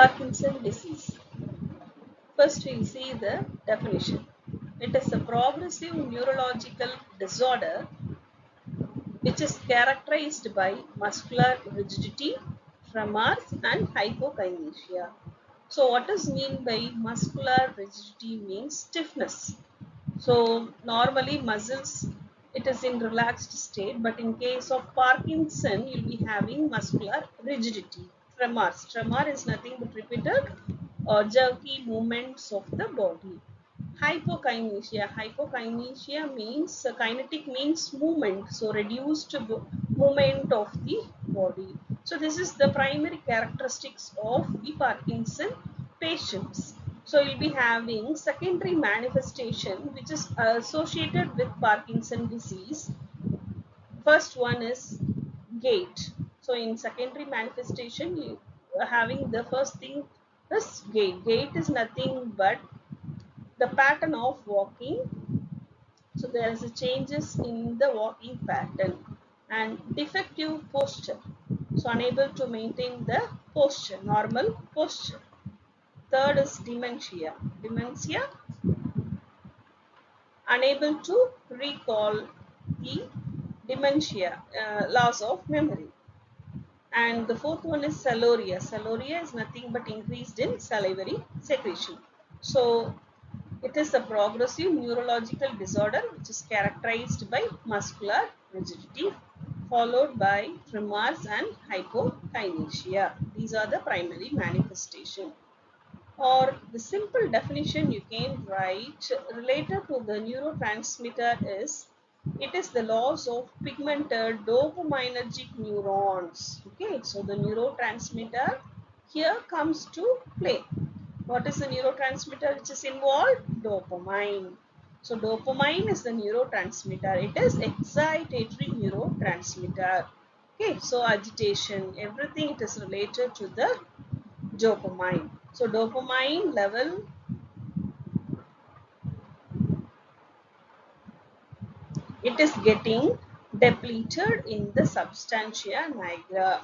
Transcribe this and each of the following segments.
Parkinson disease. First, we see the definition. It is a progressive neurological disorder which is characterized by muscular rigidity, tremors, and hypokinesia. So, what is mean by muscular rigidity means stiffness. So, normally muscles it is in relaxed state, but in case of Parkinson, you'll be having muscular rigidity, tremors. Tremor is nothing but repeated or jerky movements of the body. Hypokinesia. Hypokinesia means kinetic means movement, so reduced movement of the body. So this is the primary characteristics of the Parkinson patients. So you'll be having secondary manifestation which is associated with Parkinson disease. First one is gait. So in secondary manifestation, you are having the first thing is gait. Gait is nothing but the pattern of walking. So there is a changes in the walking pattern and defective posture. So unable to maintain the posture, normal posture. Third is dementia. Dementia, unable to recall the dementia, loss of memory. And the fourth one is saloria. Saloria is nothing but increased in salivary secretion. So it is a progressive neurological disorder which is characterized by muscular rigidity followed by tremors and hypokinesia. These are the primary manifestation. Or the simple definition you can write related to the neurotransmitter is it is the loss of pigmented dopaminergic neurons. Okay, so the neurotransmitter here comes to play. What is the neurotransmitter which is involved? Dopamine. So dopamine is the neurotransmitter. It is excitatory neurotransmitter. Okay, so agitation, everything it is related to the dopamine. So dopamine level it is getting depleted in the substantia nigra.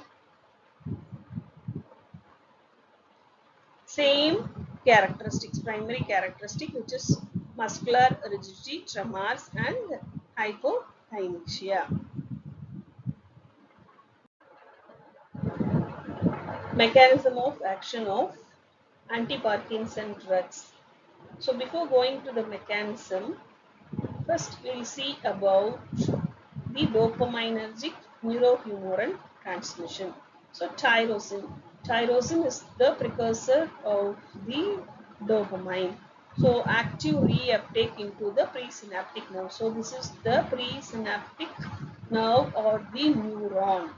Same characteristics, primary characteristic which is muscular rigidity, tremors and hypokinesia. Mechanism of action of anti-Parkinson drugs. So before going to the mechanism, first we will see about the dopaminergic neurohumoral transmission. So tyrosine. Tyrosine is the precursor of the dopamine. So active reuptake into the presynaptic nerve. So this is the presynaptic nerve or the neuron.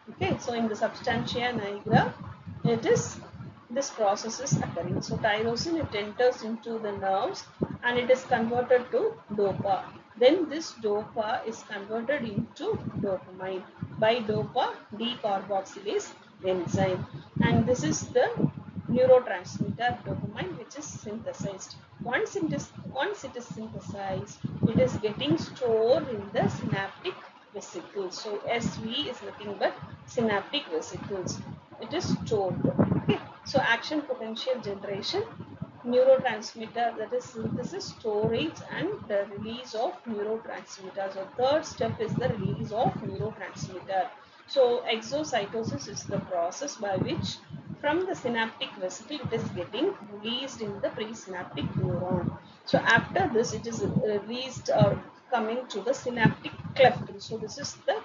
Okay, so in the substantia nigra, it is this process is occurring. So tyrosine it enters into the nerves and it is converted to dopa. Then this dopa is converted into dopamine by dopa decarboxylase enzyme, and this is the neurotransmitter dopamine which is synthesized. Once it is synthesized, it is getting stored in the synaptic vesicles. So SV is nothing but synaptic vesicles. It is stored. Okay. So action potential generation, neurotransmitter, that is synthesis, storage and the release of neurotransmitter. So third step is the release of neurotransmitter. So exocytosis is the process by which from the synaptic vesicle it is getting released in the presynaptic neuron. So after this it is released or coming to the synaptic cleft. So this is the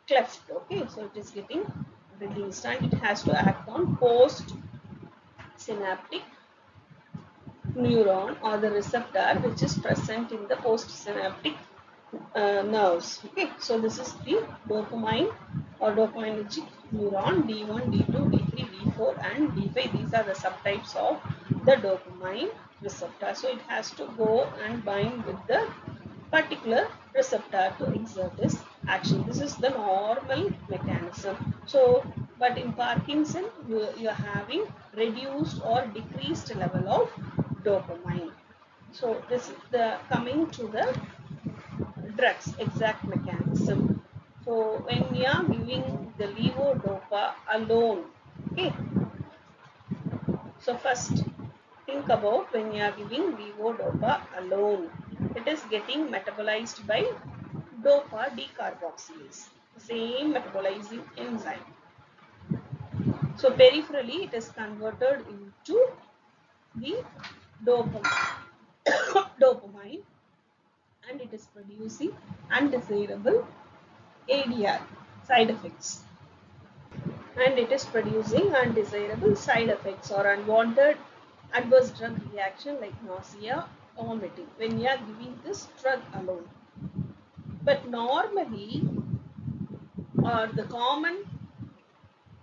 cleft. Okay, so it is getting released and it has to act on post synaptic neuron or the receptor which is present in the postsynaptic nerves. Okay, so this is the dopamine or dopaminergic neuron D1, D2, D3, D4 and D5. These are the subtypes of the dopamine receptor. So it has to go and bind with the particular receptor to exert its action. This is the normal mechanism. So, but in Parkinson, you are having reduced or decreased level of dopamine. So, this is the coming to the drugs exact mechanism. So, when we are giving the levodopa alone, okay. So first, think about when you are giving levodopa alone. It is getting metabolized by dopa decarboxylase, same metabolizing enzyme. So peripherally, it is converted into the dopamine, dopamine, and it is producing undesirable ADR side effects. And it is producing undesirable side effects or unwanted adverse drug reaction like nausea, vomiting when you are giving this drug alone. But normally, or the common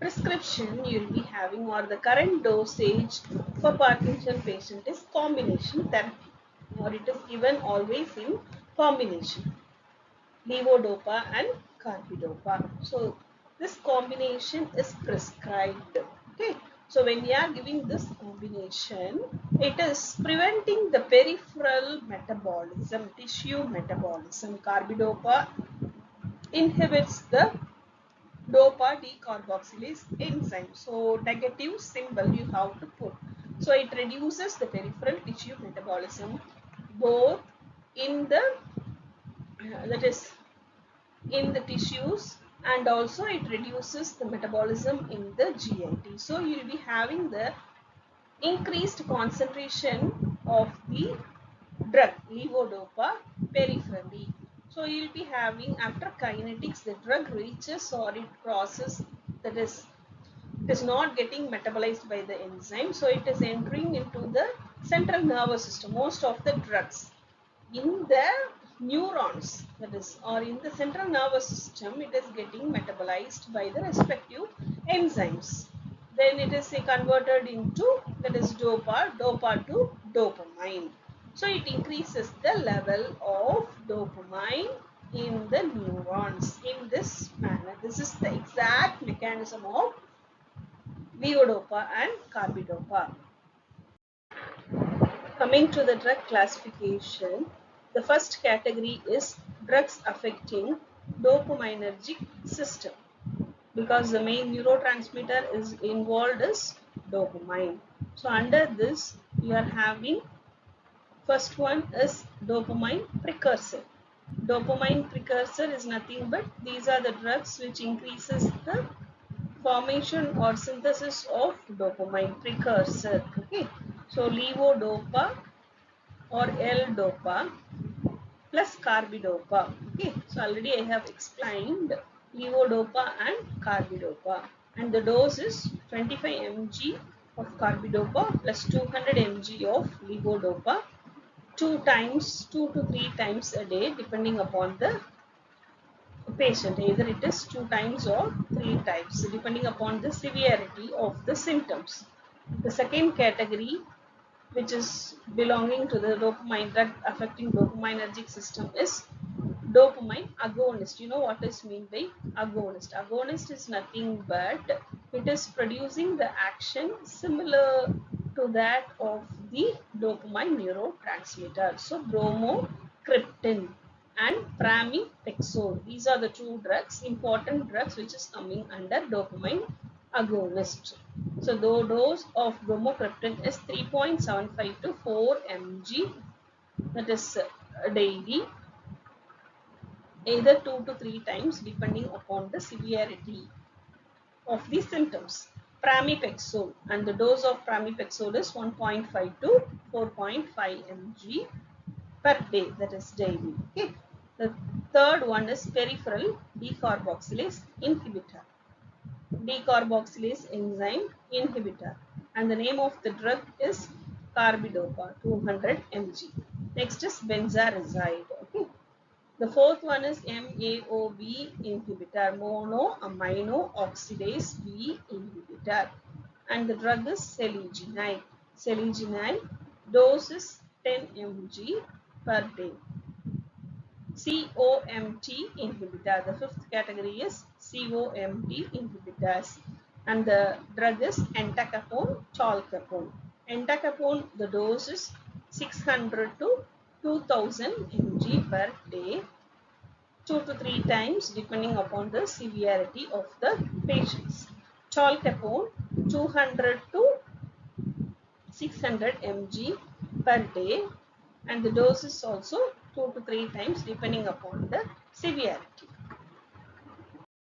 prescription you will be having or the current dosage for Parkinson patient is combination therapy, or it is given always in combination, levodopa and carbidopa. So this combination is prescribed. Okay. So when you are giving this combination, it is preventing the peripheral metabolism, tissue metabolism. Carbidopa inhibits the dopa decarboxylase enzyme. So negative symbol you have to put. So it reduces the peripheral tissue metabolism both in the that is in the tissues, and also it reduces the metabolism in the GIT. So you will be having the increased concentration of the drug levodopa peripherally. So you will be having, after kinetics, the drug reaches or it crosses, that is, it is not getting metabolized by the enzyme, so it is entering into the central nervous system. Most of the drugs in the neurons, that is, or in the central nervous system, it is getting metabolized by the respective enzymes. Then it is converted into, that is, dopa to dopamine. So it increases the level of dopamine in the neurons in this manner. This is the exact mechanism of levodopa and carbidopa. Coming to the drug classification, the first category is drugs affecting dopaminergic system, because the main neurotransmitter is involved is dopamine. So under this, you are having, first one is dopamine precursor. Dopamine precursor is nothing but these are the drugs which increases the formation or synthesis of dopamine precursor. Okay, so levodopa or L-dopa plus carbidopa. Okay, so already I have explained levodopa and carbidopa, and the dose is 25 mg of carbidopa plus 200 mg of levodopa, 2 to 3 times a day, depending upon the patient. Either it is 2 times or 3 times, depending upon the severity of the symptoms. The second category, which is belonging to the dopamine drug affecting dopaminergic system, is dopamine agonist. You know what is meant by agonist? Agonist is nothing but it is producing the action similar to that of the dopamine neurotransmitter. So bromocriptine and pramipexole, these are the two drugs, important drugs, which is coming under dopamine agonist. So the dose of bromocriptine is 3.75 to 4 mg, that is daily, either 2 to 3 times depending upon the severity of the symptoms. Pramipexole, and the dose of pramipexole is 1.5 to 4.5 mg per day, that is daily. Okay. The third one is peripheral decarboxylase inhibitor. Decarboxylase enzyme inhibitor, and the name of the drug is carbidopa, 200 mg. Next is benzarazide. Okay. The fourth one is MAOB inhibitor, monoamino oxidase B inhibitor, and the drug is seleginide. Seleginide dose is 10 mg per day. COMT inhibitor. The fifth category is COMT inhibitors, and the drug is entacapone, chalcapone. Entacapone, the dose is 600 to 2000 mg per day, 2 to 3 times depending upon the severity of the patients. Chalcapone, 200 to 600 mg per day, and the dose is also 2 to 3 times depending upon the severity.